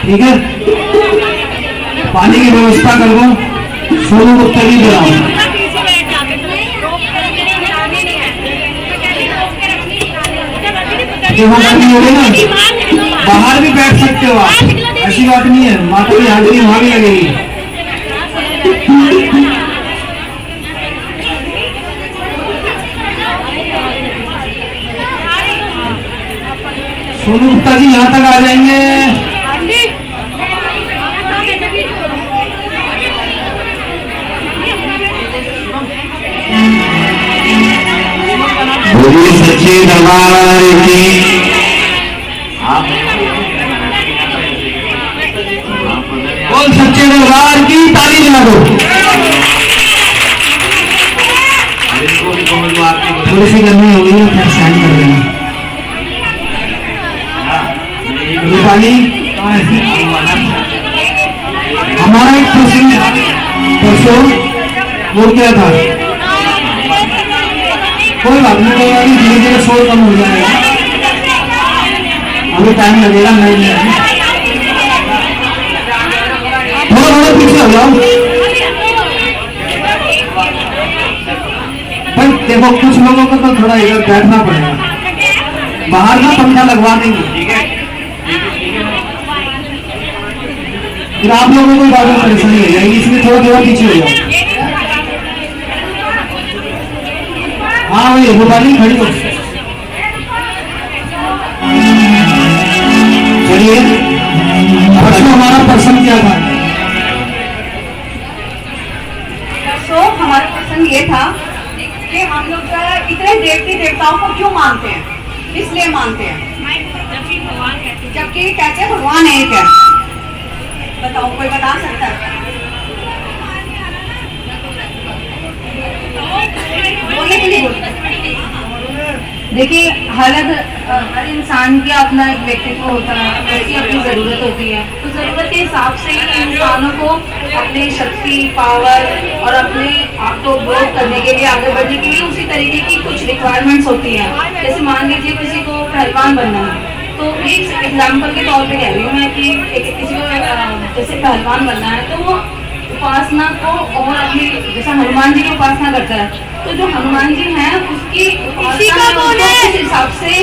ठीक है, पानी की व्यवस्था कर दो, सोनू गुप्ता जी बुलाओ। वहाँ गर्मी होगी ना, बाहर भी बैठ सकते हो आप, ऐसी बात नहीं है, माता की हाजिरी वहाँ भी लगेगी। सोनू गुप्ता जी यहाँ तक आ जाएंगे। सच्चे दरबार की बोल, सच्चे दरबार की ताली बजा दो। थोड़ी सी गर्मी हो गई है, फिर साइन कर देना। रूपाली हमारा एक प्रश्न परसों वो क्या था, कोई बात नहीं, कोई बात नहीं, धीरे धीरे शोर कम हो जाएगा, अभी टाइम लगेगा। नहीं थोड़ा थोड़ा पीछे हो जाओ भाई। देखो कुछ लोगों को तो थोड़ा इधर बैठना पड़ेगा, बाहर ना पंखा लगवा देंगे, ठीक है। फिर आप लोगों को बाद में परेशानी हो जाएगी, इसलिए थोड़ा थोड़ा पीछे हो जाओ। हाँ भाई रूपाली खड़ी हो, चलिए। हमारा प्रश्न क्या था? तो हमारा प्रश्न ये था कि हम लोग इतने देवती देवताओं को क्यों मानते हैं, इसलिए मानते हैं, जबकि कहते हैं भगवान एक है। बताओ, कोई बता सकता है? बोलने के लिए देखिए, हर इंसान का अपना एक व्यक्तित्व होता है, उसकी अपनी ज़रूरत होती है, तो ज़रूरत के हिसाब से इंसानों को अपनी शक्ति, पावर और अपने आप को ग्रोथ करने के लिए, आगे बढ़ने के लिए उसी तरीके की कुछ रिक्वायरमेंट्स होती हैं। जैसे मान लीजिए किसी को पहलवान बनना है, तो एक एग्जाम्पल के तौर पे कह रही हूँ मैं कि किसी को जैसे पहलवान बनना है तो वो उपासना को और अपनी, जैसे हनुमान जी की उपासना करता है, तो जो हनुमान जी हैं उसकी उपासना इस हिसाब से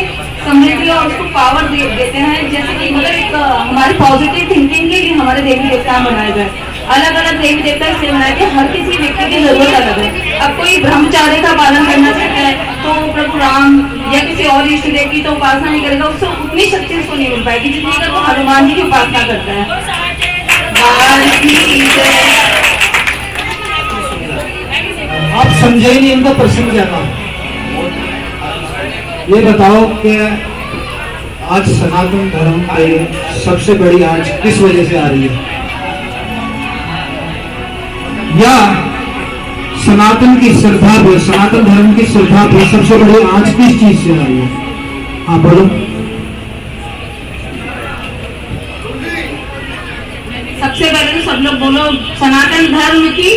समृद्धि और उसको पावर देते हैं। जैसे कि मतलब एक हमारी पॉजिटिव थिंकिंग के लिए हमारे देवी देवता बनाए गए, अलग अलग देवी देवता इसलिए बनाए गए, हर किसी व्यक्ति की जरूरत अलग है। अब कोई ब्रह्मचार्य का पालन करना चाहता है तो प्रभु राम या किसी और इष्ट देव की तो उपासना नहीं करेगा, उससे उतनी शक्ति उसको नहीं मिल पाएगी जितनी अगर वो हनुमान जी की उपासना करता है। आप समझे ही नहीं इनका प्रश्न क्या था। ये बताओ कि आज सनातन धर्म पे सबसे बड़ी आंच किस वजह से आ रही है, या सनातन की श्रद्धा पे, सनातन धर्म की श्रद्धा पे सबसे बड़ी आंच किस चीज से आ रही है? हाँ बोलो। सबसे पहले तो सब लोग बोलो सनातन धर्म की।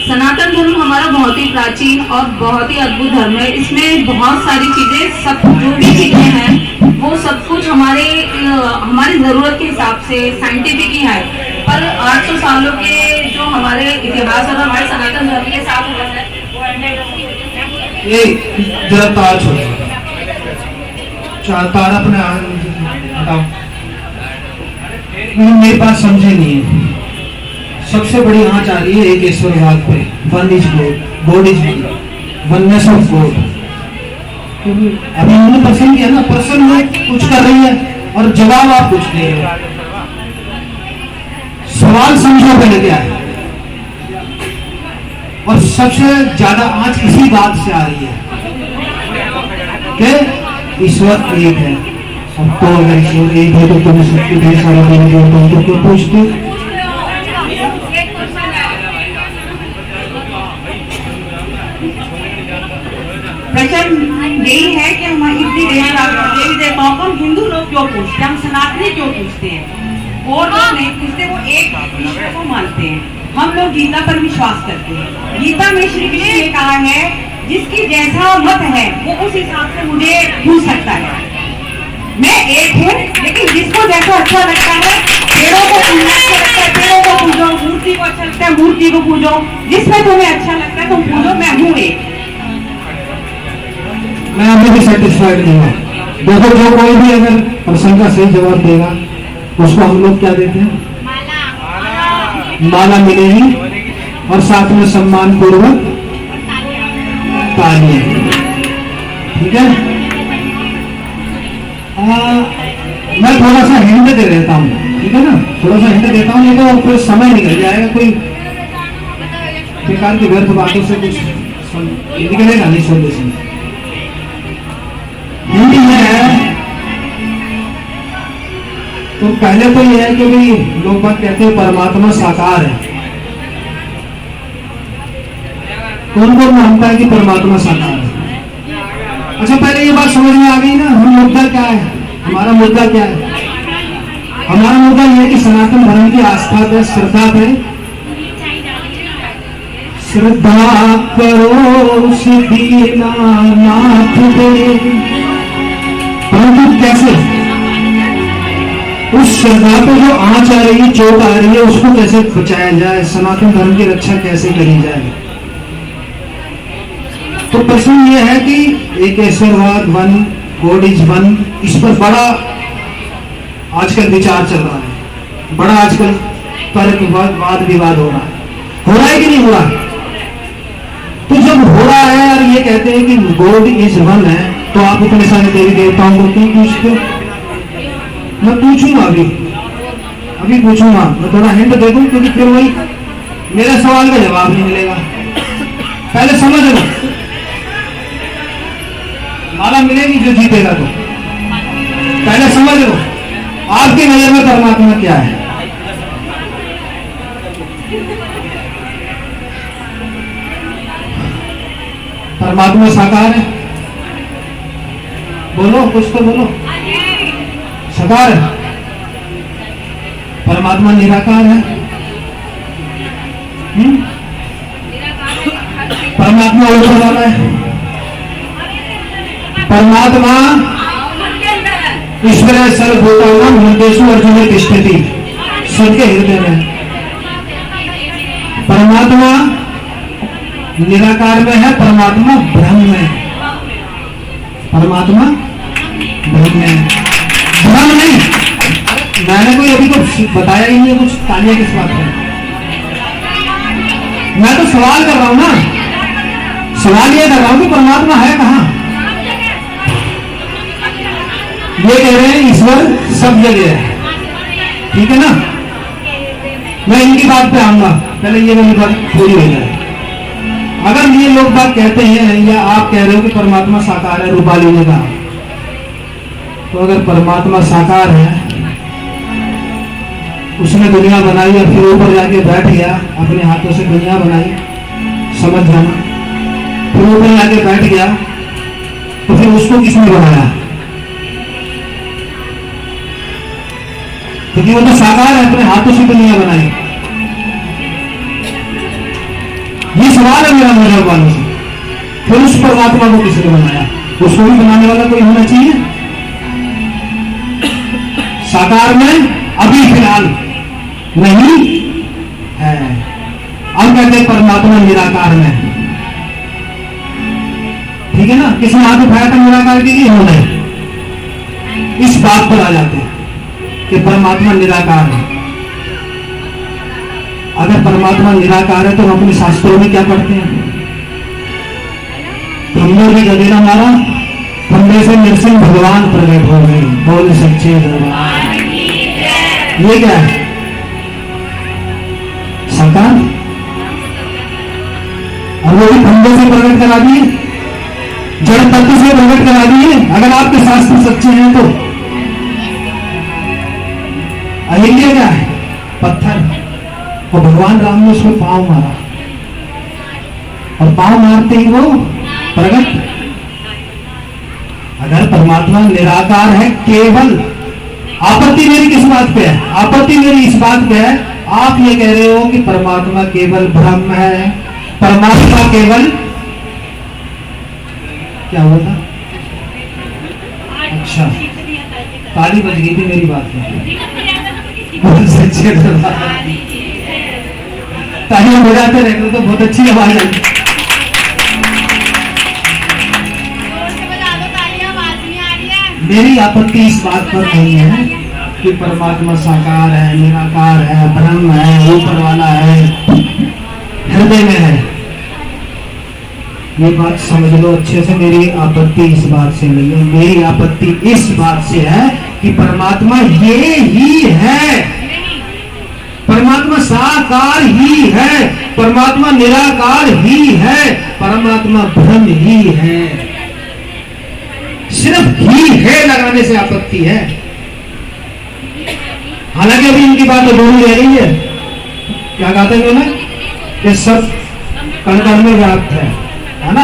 सनातन धर्म हमारा बहुत ही प्राचीन और बहुत ही अद्भुत धर्म है। इसमें बहुत सारी चीजें, सब जो भी चीजें हैं वो सब कुछ हमारी जरूरत के हिसाब से साइंटिफिक ही है। पर 800 सालों के जो हमारे इतिहास और हमारे सनातन धर्म के साथ हुआ है, ये जरा तार छोड़ो, तार अपने हटाओ, मेरे पास समझे नहीं है। सबसे बड़ी आंच आ रही है एक ईश्वरवाद पे, one is God, God is one, oneness of God. अभी उन्होंने प्रश्न किया ना, प्रश्न में कुछ कर रही है और जवाब आप कुछ दे रहे हो। सवाल समझो पहले क्या है, और सबसे ज्यादा आंच इसी बात से आ रही है कि ईश्वर एक है। अब तो अगर ईश्वर एक है तो तुम्हें सबके ढेर सारे देवी देवताओं को क्यों पूछते? प्रश्न यही है कि हम इतनी देवी देवताओं को हिंदू लोग क्यों पूछते हैं, हम सनातनी क्यों पूछते हैं? और लोग नहीं पूछते, वो एक ईश्वर को मानते हैं। हम लोग गीता पर विश्वास करते हैं। गीता में श्री कृष्ण ने कहा है जिसकी जैसा मत है वो उस हिसाब से मुझे पूछ सकता है। मैं एक हूँ, लेकिन जिसको जैसा अच्छा लगता है, पेड़ों को पूजना अच्छा लगता है पेड़ों को पूजो, मूर्ति को अच्छा लगता है मूर्ति को पूजो, जिसमें तुम्हें अच्छा लगता है तुम पूजो, मैं हूँ एक। मैं अभी भी सेटिस्फाइड नहीं हूँ। देखो, जो कोई भी अगर प्रश्न का सही जवाब देगा उसको हम लोग क्या देते हैं? माला मिलेगी और साथ में सम्मान पूर्वक तालियां। ठीक है, मैं थोड़ा सा हिंट दे देता हूँ, ठीक है ना, थोड़ा सा हिंट देता हूँ, नहीं तो कोई समय निकल जाएगा, कोई बेकार की व्यर्थ बातों से कुछ निकलेगा नहीं सोल्यूशन। हिंट ये है, तो पहले तो ये है कि भाई लोग बात कहते हैं परमात्मा साकार है। कौन कौन मानता है कि परमात्मा साकार है? अच्छा, पहले ये बात समझ में आ गई ना, हम मुद्दा क्या है, हमारा मुद्दा क्या है? हमारा मुद्दा यह है कि सनातन धर्म की आस्था पे, श्रद्धा पे, श्रद्धा करो सिद्धीनाथ दे। परंतु कैसे उस श्रद्धा पे जो आंच आ रही है, चोट आ रही है, उसको कैसे बचाया जाए, सनातन धर्म की रक्षा कैसे करी जाए? तो प्रश्न ये है कि एक ईश्वरवाद, वन गॉड इज वन, इस पर बड़ा आजकल विचार चल रहा है, बड़ा आजकल तर्क वाद विवाद हो रहा है कि नहीं हो रहा? तो जब हो रहा है और ये कहते हैं कि गॉड इज वन है, तो आप इतने सारे देवी देवताओं को क्यों पूछते हो? मैं पूछूंगा, अभी पूछूंगा, मैं थोड़ा हिंट दे दूं, क्योंकि फिर वही मेरे सवाल का जवाब नहीं मिलेगा। पहले समझ लो, माला मिलेगी जो जीतेगा, तो पहले समझ लो आपकी नजर में परमात्मा क्या है? परमात्मा साकार है? बोलो, कुछ तो बोलो। साकार है? परमात्मा निराकार है? परमात्मा ऊपर वाला है? परमात्मा ईश्वर सर्वभूतानां हृदयेषु अर्जुन तिष्ठति, सबके हृदय में। परमात्मा निराकार में है, परमात्मा ब्रह्म में है। परमात्मा ब्रह्म में, ब्रह्म नहीं। मैंने कोई अभी तो बताया ही नहीं कुछ, तालियां किस बात है? मैं तो सवाल कर रहा हूं ना, सवाल ये कर रहा हूं कि परमात्मा है कहां? ये कह रहे हैं ईश्वर सब जगह है, ठीक है ना? मैं इनकी बात पे आऊंगा, पहले ये वाली बात पूरी हो जाए। अगर ये लोग बात कहते हैं या आप कह रहे हो कि परमात्मा साकार है, रूपाली ने कहा, तो अगर परमात्मा साकार है, उसने दुनिया बनाई और फिर ऊपर जाके बैठ गया, अपने हाथों से दुनिया बनाई, समझ जाना, फिर ऊपर जाके बैठ गया, तो फिर उसको किसने बनाया? क्योंकि वो तो साकार है, अपने हाथों से दुनिया बनाई। ये सवाल है मेरा नजर वालों से। फिर उस परमात्मा को किसने बनाया? उसको भी बनाने वाला कोई होना चाहिए। साकार में अभी फिलहाल नहीं है। अब कहते हैं परमात्मा निराकार में, ठीक है ना? किसने हाथ उठाया था निराकार के लिए? होने इस बात पर आ जाते हैं कि परमात्मा निराकार है। अगर परमात्मा निराकार है तो हम अपने शास्त्रों में क्या पढ़ते हैं? हमने भी गदेला मारा, हमने से नरसिंह भगवान प्रकट हो गए, बोल सच्चे दरबार। ये क्या है? साकार। और वो भी फंदे से प्रकट करा दिए, जड़ तत्व से प्रकट करा दिए। अगर आपके शास्त्र सच्चे हैं तो अहिल्या क्या है? पत्थर। और भगवान राम ने उसको पांव मारा, और पांव मारते ही वो प्रकट। अगर परमात्मा निराकार है केवल, आपत्ति मेरी किस बात पे है? आपत्ति मेरी इस बात पे है, आप ये कह रहे हो कि परमात्मा केवल ब्रह्म है, परमात्मा केवल क्या होता? अच्छा, ताली बज गई थी मेरी बात में। बहुत सच्चे दरबार, तालियां बजाते रहते तो बहुत अच्छी आवाज आई। मेरी आपत्ति इस बात पर नहीं है कि परमात्मा साकार है, निराकार है, ब्रह्म है, ऊपर वाला है, हृदय में है। ये बात समझ लो अच्छे से। मेरी आपत्ति इस बात से नहीं है, मेरी आपत्ति इस बात से है कि परमात्मा ये ही है, परमात्मा साकार ही है, परमात्मा निराकार ही है, परमात्मा ब्रह्म ही है। सिर्फ ही है लगाने से आपत्ति है। हालांकि अभी इनकी बात अधूरी रह रही है। क्या कहते हैं उन्होंने कि सब कण में व्याप्त है ना।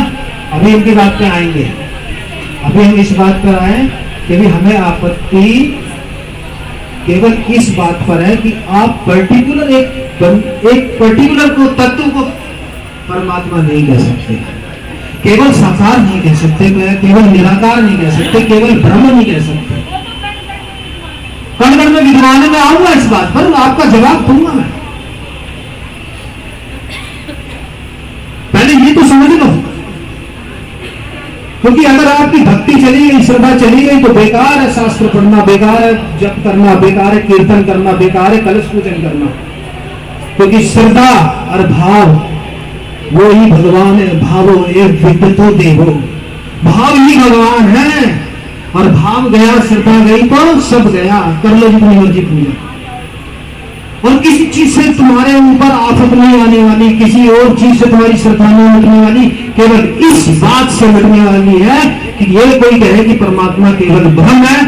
अभी इनकी बात पे आएंगे। अभी हम इस बात पर आए कि भी हमें आपत्ति केवल इस बात पर है कि आप पर्टिकुलर एक पर्टिकुलर को तत्व को परमात्मा नहीं कह सकते, केवल साकार नहीं कह सकते, केवल निराकार नहीं कह सकते, केवल ब्रह्म नहीं कह सकते। कण में विद्वान में आऊंगा इस बात पर, आपका जवाब दूंगा मैं। पहले ये तो समझ लो, क्योंकि अगर आपकी भक्ति चली गई, श्रद्धा चली गई तो बेकार है शास्त्र पढ़ना, बेकार है जप करना, बेकार है कीर्तन करना, बेकार है कलश पूजन करना। क्योंकि श्रद्धा और भाव वो ही भगवान है। भावो एक विद्युतो देवो, भाव ही भगवान है। और भाव गया, श्रद्धा गई तो सब गया। कर लो जितनी मर्जी पूजा। और किसी चीज से तुम्हारे ऊपर आफत नहीं आने वाली, किसी और चीज से तुम्हारी श्रद्धा नहीं मिटने वाली, केवल इस बात से मिटने वाली है कि ये कोई कहे कि परमात्मा केवल ब्रह्म है,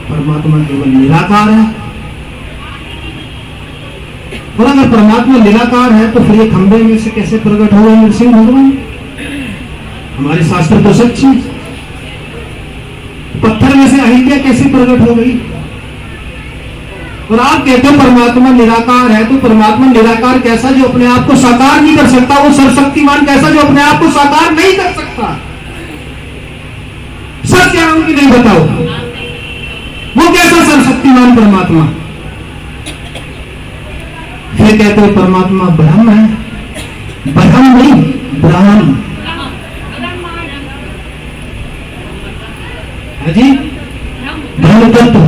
परमात्मा केवल निराकार है। और अगर परमात्मा निराकार है तो फिर ये खंबे में से कैसे प्रकट हो गए नरसिंह भगवान? हमारे शास्त्र तो सच्ची। पत्थर में से अहिल्या कैसे प्रकट हो गई? और आप कहते हो परमात्मा निराकार है, तो परमात्मा निराकार कैसा जो अपने आप को साकार नहीं कर सकता? वो सर्वशक्तिमान कैसा जो अपने आप को साकार नहीं कर सकता? सच क्या उनकी नहीं बताओ, वो कैसा सर्वशक्तिमान परमात्मा? फिर कहते हो परमात्मा ब्रह्म है, ब्रह्म नहीं ब्रह्म है जी, ब्रह्म तत्व,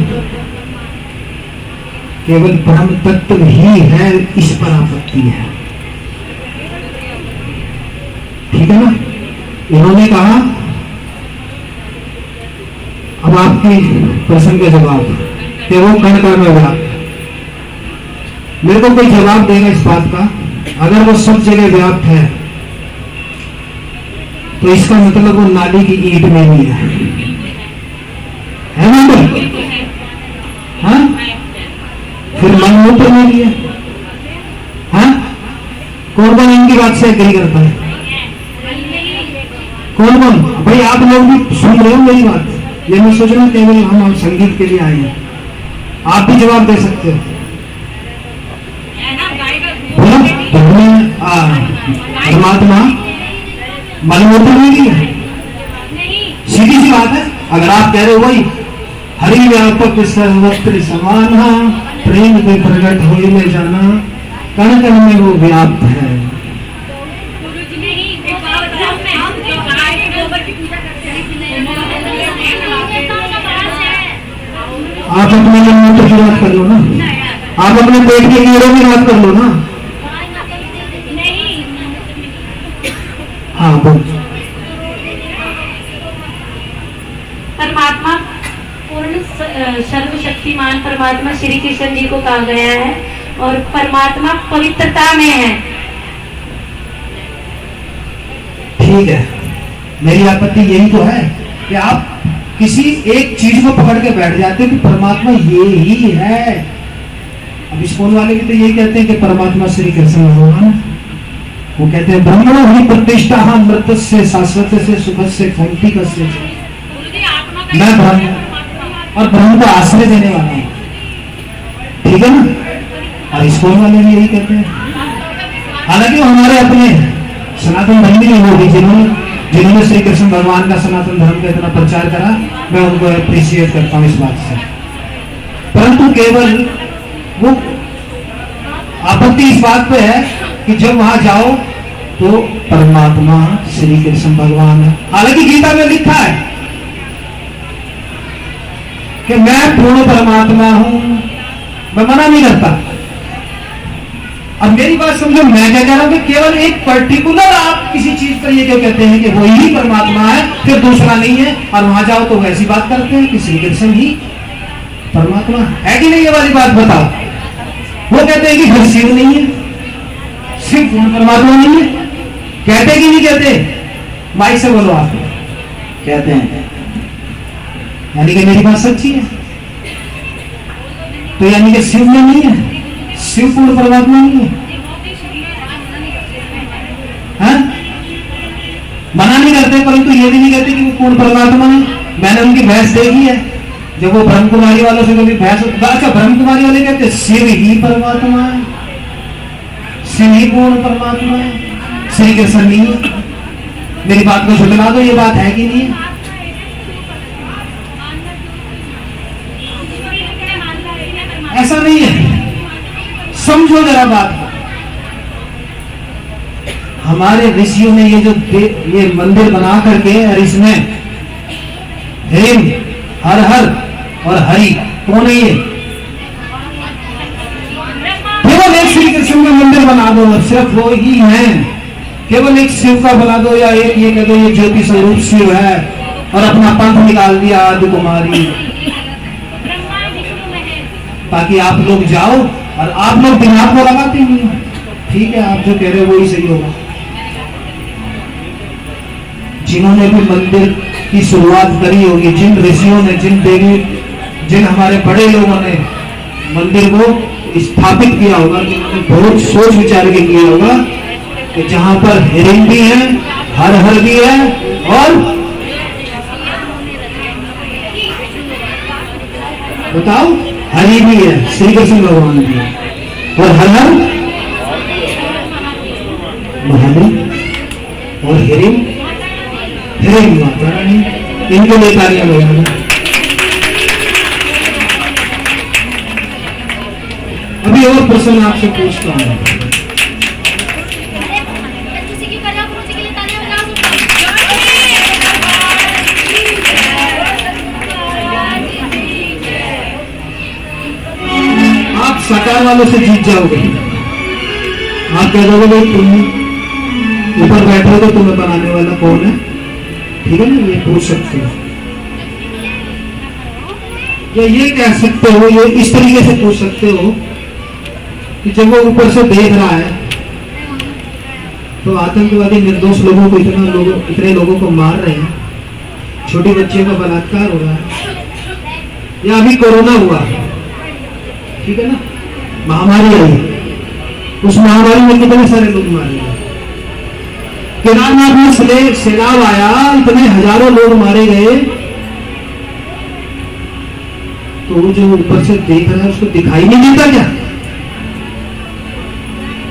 केवल ब्रह्म तत्व ही है, इस पर आपत्ति है। ठीक है ना। इन्होंने कहा, अब आपकी प्रश्न का जवाब कि वो कण कण में व्याप्त। मेरे को कोई जवाब देगा इस बात का, अगर वो सब जगह व्याप्त है तो इसका मतलब वो नाली की ईंट में भी है ना? हाँ, फिर मनमूत्र में भी है। हाँ, कौन कौन इनकी बात से एग्री करता है? कौन कौन? भाई आप लोग भी सुन रहे हो मेरी बात, ये मैं सोच रहा हूँ केवल हम संगीत के लिए आए हैं। आप भी जवाब दे सकते हो। परमात्मा मनमूत्र में भी है, सीधी सी बात है। अगर आप कह रहे हो भाई हरि व्यापक सर्वत्र समाना, प्रेम के प्रकट होए में जाना, कण कण में वो व्याप्त है। आप अपने मनमूत्र की बात कर लो ना, आप अपने पेट के कीड़ों की बात कर लो ना। हाँ बोल। परमात्मा पूर्ण सर्वशक्तिमान परमात्मा श्री कृष्ण जी को कहा गया है, और परमात्मा पवित्रता में है। ठीक है, मेरी आपत्ति यही तो है कि आप किसी एक चीज को पकड़ के बैठ जाते हैं कि परमात्मा ये ही है। अब स्कूल वाले भी तो यही कहते हैं कि परमात्मा श्री कृष्ण भगवान, वो कहते हैं ब्रह्मणो ही प्रतिष्ठा मृत से शाश्वत से सुख से खंती से, मैं ब्रह्म और ब्रह्म का आश्रय देने वाला हूं। ठीक है ना। और स्कूल वाले भी यही कहते हैं, हालांकि वो हमारे अपने सनातन धर्मी नहीं होगी, जिन्होंने जिन्होंने श्री कृष्ण भगवान का सनातन धर्म का इतना प्रचार करा, मैं उनको अप्रिशिएट करता हूँ इस बात से। परंतु केवल वो आपत्ति इस बात पे है कि जब वहां जाओ तो परमात्मा श्री कृष्ण भगवान है। हालांकि गीता में लिखा है कि मैं पूर्ण परमात्मा हूं, मैं मना नहीं करता। अब मेरी बात समझो, मैं क्या कह रहा हूं कि केवल एक पर्टिकुलर आप किसी चीज पर ये जो कहते हैं कि वही परमात्मा है, फिर दूसरा नहीं है, और वहां जाओ तो वैसी बात करते हैं कि श्री कृष्ण ही परमात्मा है कि नहीं। ये वाली बात बताओ। वो कहते हैं कि फिर शिव नहीं है, शिव पूर्ण परमात्मा नहीं है। कहते कि नहीं कहते? माइक से बोलो आप। कहते हैं, यानी कि मेरी बात सच्ची है। तो यानी कि शिव में नहीं है, शिव पूर्ण परमात्मा नहीं है। हाँ? मना नहीं करते, परंतु ये भी नहीं कहते कि वो पूर्ण परमात्मा है। मैंने उनकी बहस देखी है, जब वो ब्रह्म कुमारी वालों से कभी बहस। अच्छा, ब्रह्म कुमारी वाले कहते शिव ही परमात्मा है, शिव ही पूर्ण परमात्मा है, श्री कृष्ण नहीं है। मेरी बात को झुठला दो, ये बात है कि नहीं है? ऐसा नहीं है। समझो जरा बात। हमारे ऋषियों ने ये मंदिर बना करके, और इसमें हेम, हर हर और हरि कौन है? ये केवल एक श्री कृष्ण का मंदिर बना दो, सिर्फ वो ही है। केवल एक शिव का बना दो, या एक ये कह दो ये ज्योति स्वरूप शिव है, और अपना पंथ निकाल दिया आदि कुमारी। ताकि आप लोग जाओ, और आप लोग दिमाग को लगाते नहीं। ठीक है, आप जो कह रहे हो वही सही होगा। जिन्होंने भी मंदिर की शुरुआत करी होगी, जिन ऋषियों ने, जिन देवी, जिन हमारे बड़े लोगों ने मंदिर को स्थापित किया होगा, जिन्होंने बहुत सोच विचार के किया होगा कि जहां पर हिरण भी है, हर हर भी है, और बताओ हरि भी है, श्री कृष्ण भगवान भी है, और हर हर महादेव और हिरण माता रानी, इनके लिए तालियां बजाना। अभी और प्रश्न आपसे पूछता हूं। आप सरकार वालों से जीत जाओगे। आप कह दोगे भाई तुम ऊपर बैठे हो तो तुम्हें बनाने वाला कौन है? ठीक है ना, ये पूछ सकते हो, या ये कह सकते हो, ये इस तरीके से पूछ सकते हो कि जब वो ऊपर से देख रहा है तो आतंकवादी निर्दोष लोगों को इतने लोगों को मार रहे हैं, छोटी बच्चियों का बलात्कार हो रहा है, या अभी कोरोना हुआ, ठीक है ना, महामारी आई, उस महामारी में कितने सारे लोग मारे गए। केदारनाथ में सैलाब आया, इतने हजारों लोग मारे गए, तो वो जो ऊपर से देख रहा है उसको दिखाई नहीं देता क्या?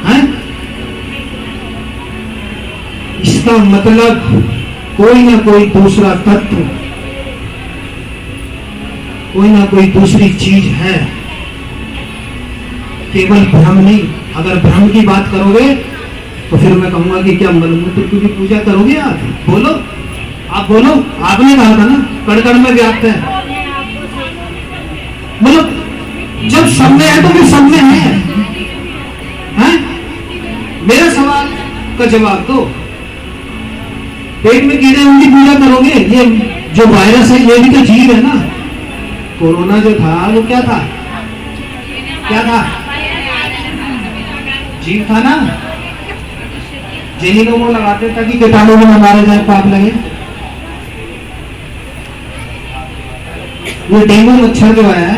है? इसका मतलब कोई ना कोई दूसरा तत्व, कोई ना कोई दूसरी चीज है, केवल भ्रम नहीं। अगर भ्रम की बात करोगे तो फिर मैं कहूंगा कि क्या मलमूत्र की भी पूजा करोगे आप? बोलो, आप बोलो। आपने कहा था ना कण कण में व्याप्त है, मतलब जब सब में है तो फिर सब में है? मेरा सवाल का जवाब दो। पेट में कीड़े उनकी पूजा करोगे? ये जो वायरस है ये भी तो जीव है ना। कोरोना जो था वो क्या था? क्या था? जीव था ना। जेली लोगों लगाते ताकि कीटाणु में मारे जाए, पाप लगे। ये डेंगू मच्छर जो है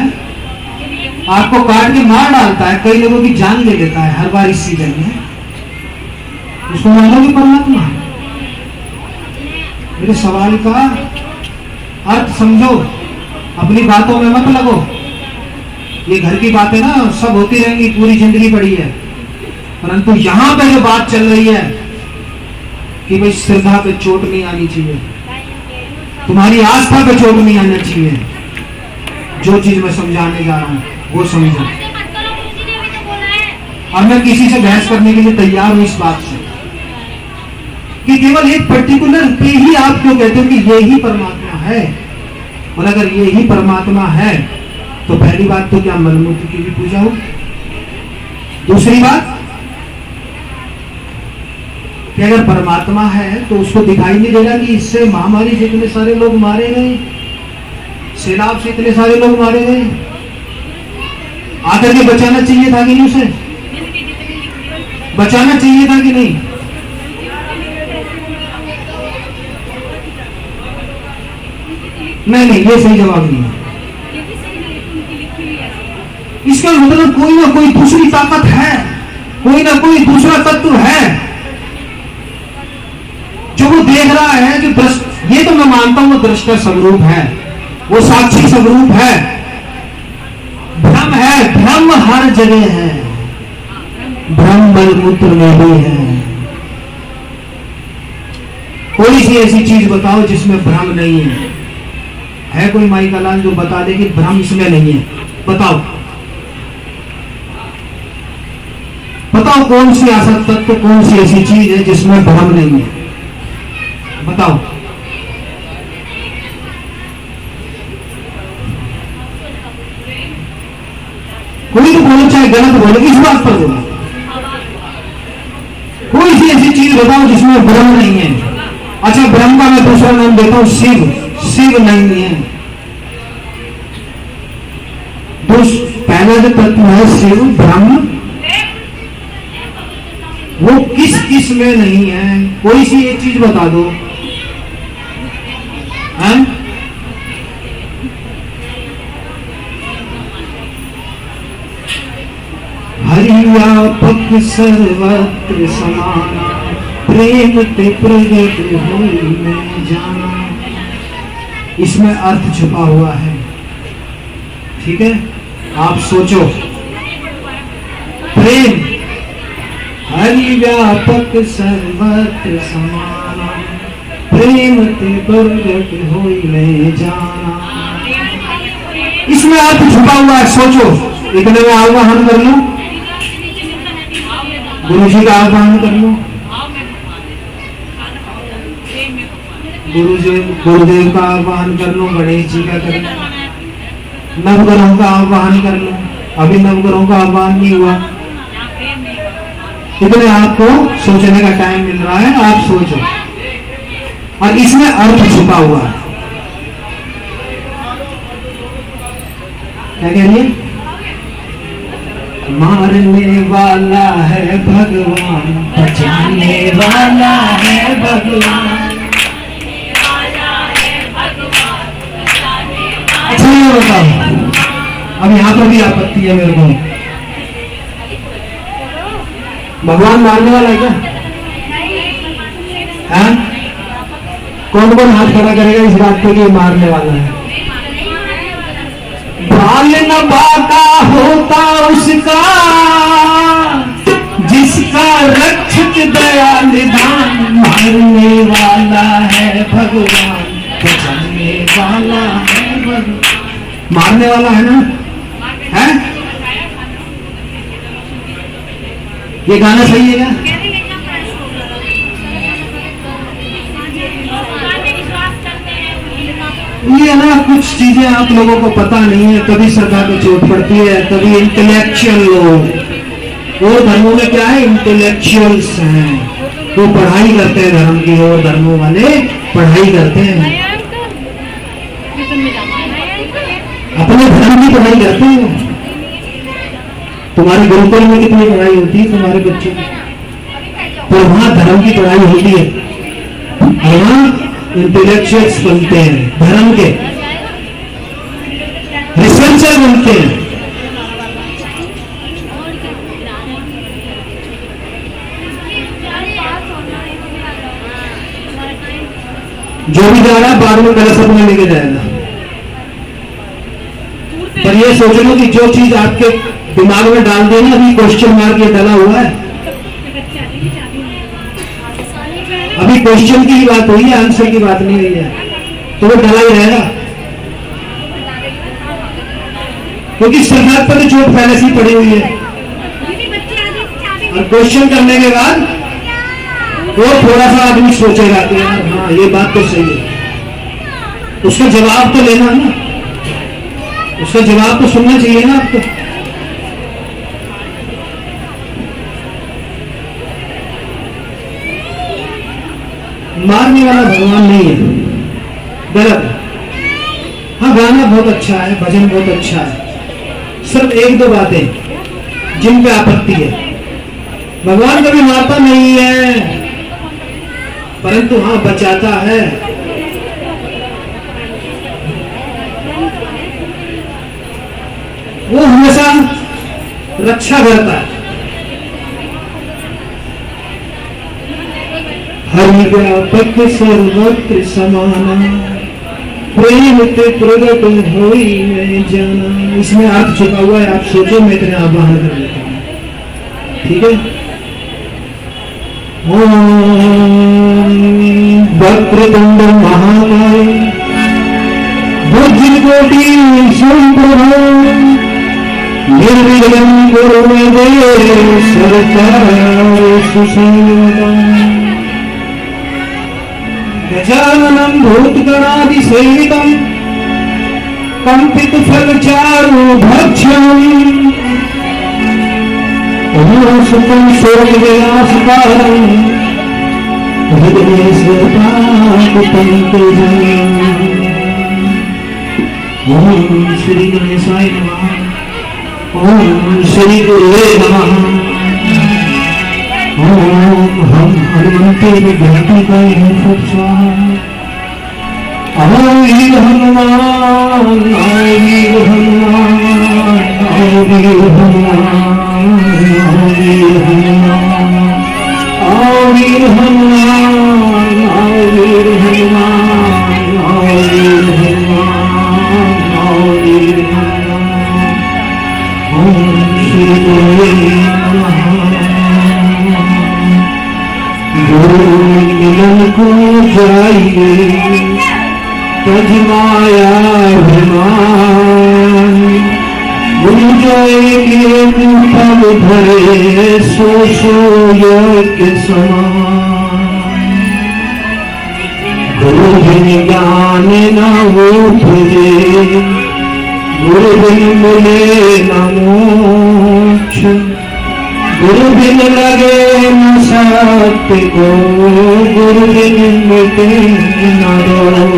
आपको काट के मार डालता है, कई लोगों की जान ले लेता है हर बार इस सीजन में। उसको मानोगे परमात्मा? मेरे सवाल का अर्थ समझो, अपनी बातों में मत लगो। ये घर की बातें ना सब होती रहेंगी, पूरी जिंदगी पड़ी है, परंतु यहां पर जो बात चल रही है कि भाई श्रद्धा पे चोट नहीं आनी चाहिए, तुम्हारी आस्था पे चोट नहीं आना चाहिए। जो चीज मैं समझाने जा रहा हूं वो समझो। और मैं किसी से बहस करने के लिए तैयार हूं इस बात से कि केवल एक पर्टिकुलर पे ही आप क्यों कहते हो कि ये ही परमात्मा है। और अगर ये ही परमात्मा है तो पहली बात तो क्या मलमूत्र की भी पूजा हो। दूसरी बात कि अगर परमात्मा है तो उसको दिखाई नहीं देगा कि इससे महामारी से इतने सारे लोग मारे गए, सैलाब से इतने सारे लोग मारे गए, आकर के बचाना चाहिए था कि नहीं, उसे बचाना चाहिए था कि नहीं। नहीं, ये सही जवाब नहीं है। इसका मतलब कोई ना कोई दूसरी ताकत है, कोई ना कोई दूसरा तत्व है जो वो देख रहा है, जो दृष्ट, ये तो मैं मानता हूं वो दृष्टा स्वरूप है, वो साक्षी स्वरूप है। भ्रम है, भ्रम हर जगह है, भ्रम मलमूत्र में भी है। कोई सी ऐसी चीज बताओ जिसमें भ्रम नहीं है कोई माई का लाल जो बता दे कि भ्रम इसमें नहीं है, बताओ बताओ कौन सी आशा तत्व, कौन सी ऐसी चीज है जिसमें भ्रम नहीं है, बताओ। कोई तो बोलो, चाहे गलत बोलो, इस बात पर बोलो। कोई सी ऐसी चीज बताओ जिसमें भ्रम नहीं है। अच्छा, भ्रम का मैं दूसरा नाम देता हूं शिव। शिव नहीं है। पहला जो तत्व है शिव, ब्रह्म, वो किस किस में नहीं है। कोई सी एक चीज बता दो। है? हरिव्यापक सर्वत्र समाना, प्रेम ते प्रगट होई में जाना। इसमें अर्थ छुपा हुआ है, ठीक है। आप सोचो, प्रेम हरिव्यापक सर्वत्र समाना, प्रेम ते प्रगट होई में जाना। इसमें अर्थ छुपा हुआ है। सोचो, इतने में आह्वान कर लो, गुरु जी का आह्वान कर लो, गुरुदेव का आह्वान कर लो, गणेश जी का कर लो, नवग्रहों का आह्वान कर लो। अभी नवग्रहों का आह्वान नहीं हुआ, इतने आपको सोचने का टाइम मिल रहा है, आप सोचो। और इसमें अर्थ छुपा हुआ है। क्या कह रही है? मारने वाला है भगवान, बचाने वाला है भगवान। अच्छा, ये बताओ, अब यहां पर भी आपत्ति है मेरे को। भगवान मारने वाला है क्या? है? कौन कौन हाथ खड़ा करेगा इस बात पे कि मारने वाला है? बाल न बाका होता उसका, जिसका रक्षक दया निधान। मारने वाला है भगवान, बचाने वाला है भगवान। मारने वाला है ना? है? ये गाना सही है क्या? ये ना कुछ चीजें आप लोगों को पता नहीं है। कभी श्रद्धा पे चोट पड़ती है, कभी इंटेलेक्चुअल लोग। और धर्मों में क्या है? इंटेलेक्चुअल्स हैं, वो पढ़ाई करते हैं धर्म की। और धर्मों वाले पढ़ाई करते हैं, अपने धर्म की पढ़ाई करते हैं। तुम्हारे गुरुकुल में कितनी पढ़ाई होती है तुम्हारे बच्चों की? तो वहां धर्म की पढ़ाई होती है, वहां इंटेलेक्चुअल्स बनते हैं, धर्म के रिसर्चर बनते हैं। जो भी जा रहा है बाद में गलत सपना लेके जाएगा। पर ये सोच लो कि जो चीज आपके दिमाग में डाल देना, अभी क्वेश्चन मार्क ये डला हुआ है, अभी क्वेश्चन की ही बात हुई है, आंसर की बात नहीं हुई है, तो वो डला ही रहेगा, क्योंकि सरकार पर तो चोट पहले से ही पड़ी हुई है। और क्वेश्चन करने के बाद वो थोड़ा सा आदमी सोचेगा कि यार हाँ ये बात तो सही है, उसका जवाब तो लेना ना, उसका जवाब तो सुनना चाहिए ना आपको। मारने वाला भगवान नहीं है, गलत है। हाँ गाना बहुत अच्छा है, भजन बहुत अच्छा है, सिर्फ एक दो बातें जिन पे आपत्ति है। भगवान कभी मारता नहीं है, परंतु हाँ बचाता है। वो हमेशा रक्षा करता है। हरि व्यापक सर्वत्र समाना, प्रेम ते प्रगट होई मैं जाना। इसमें अर्थ छुपा हुआ है, आप सोचो, मैं इतने आह्वान कर लेता हूं, ठीक है। ओम वक्रतुंड महाकाय वज्रकोटि संप्रभो निर्विघ्नं कुरु मे देव सर्वकारु सर्वदा। गजाननं भूतगणादिसेवितं कम्पितफलचारुभक्षम् उमासुतं स्वर्गविलासकारं हृदयेश्वरपाकुतं तेजम्। ओम श्री गणेशाय नमः। ओम श्री गुरुवे नमः। ओम हम हनुमते विघ्नति गए स्वाहा। आओ वीर हनुमान, आओ वीर हनुमान, आओ वीर हनुमान, आओ वीर हनुमान, आओ वीर हनुमान, आओ वीर हनुमान, आओ वीर हनुमान, आओ वीर हनुमान। ओम श्री गुरुवे नमः। गुरु मिलन को जाइए तज माया अभिमान, गुरु जय के पद धरे सो यज्ञ समान। गुरु बिन ज्ञान न उपजे, गुरु बिन मिले न मोक्ष, गुरु बिन लगे न सत्य को, गुरु बिन मिटे न दोष।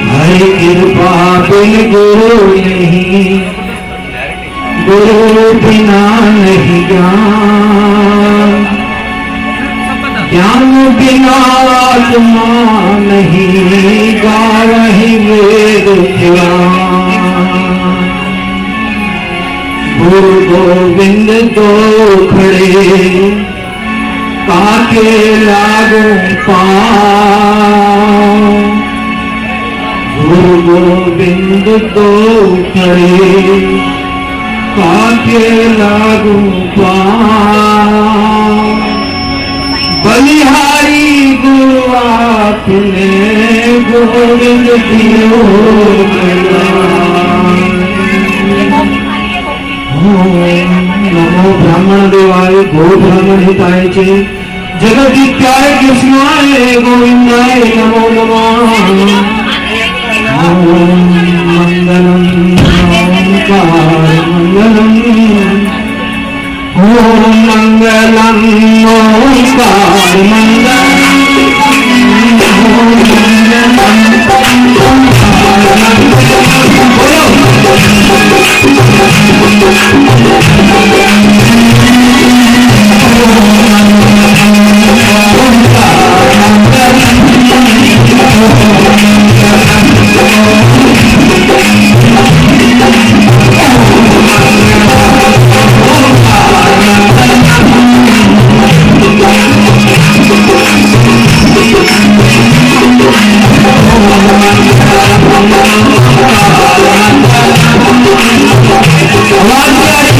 हरि कृपा बिन गुरु नहीं, गुरु बिना नहीं ज्ञान, ज्ञान बिना आत्मा नहीं, गावहि वेद पुराण। गुरु गोविंद दो खड़े, काके लागो पाँव। गुरु गोविंद दो खड़े, काके लागो पाँव। बलिहारी गुरु आपने, गोविंद दियो नमो ब्राह्मण देवाय गो ब्राह्मण हिताय चे, जगदित्याय कृष्णाय गोविंदाय नमो नमः। ओम मंगलम ओंकार मंगलम, ओम मंगलम ओंकार मंगलम, आवाज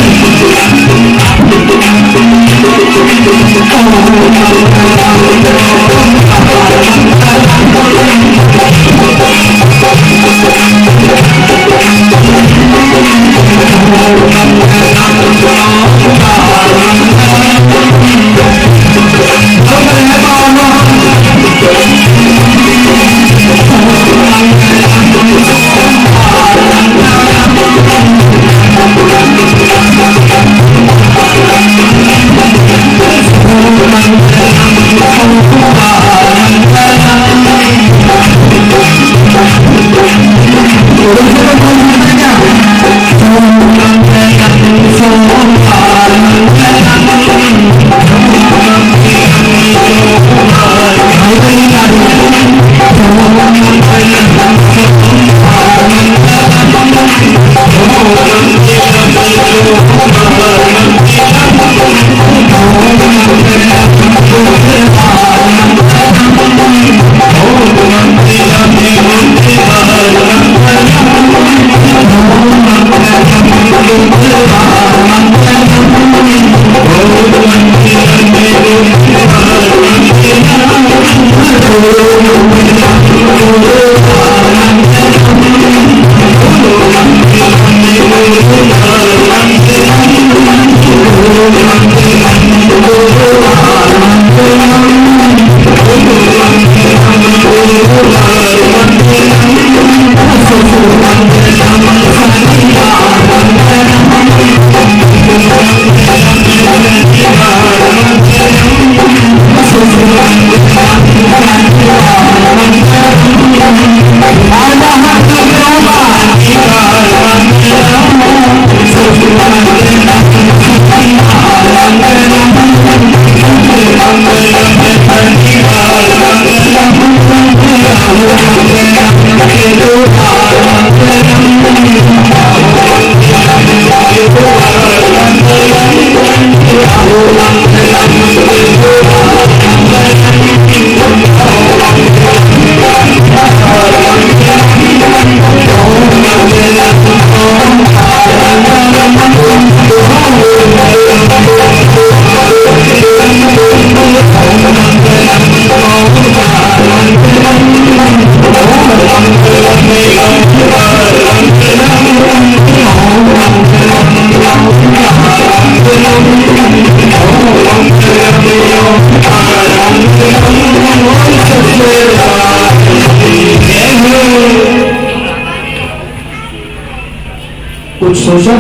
कुछ सोचा?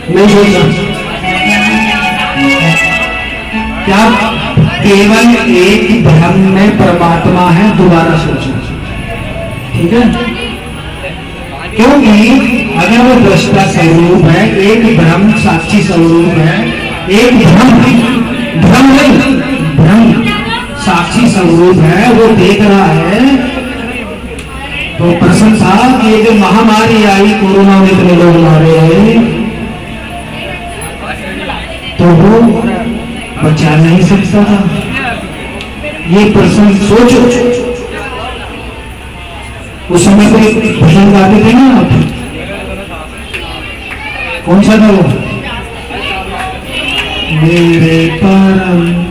नहीं सोचा? क्या केवल एक ब्रह्म में परमात्मा है? दोबारा सोचो, ठीक है? क्योंकि अगर वो दृष्टा स्वरूप है, एक ब्रह्म साक्षी स्वरूप है, एक ब्रह्म साक्षी स्वरूप है, वो देख रहा है, तो प्रश्न था कि ये जो महामारी आई, कोरोना में इतने लोग मारे, तो वो बचा नहीं सकता था? ये प्रश्न सोचो। उस समय कोई भजन गाते थे ना आप, कौन सा था वो? मेरे परम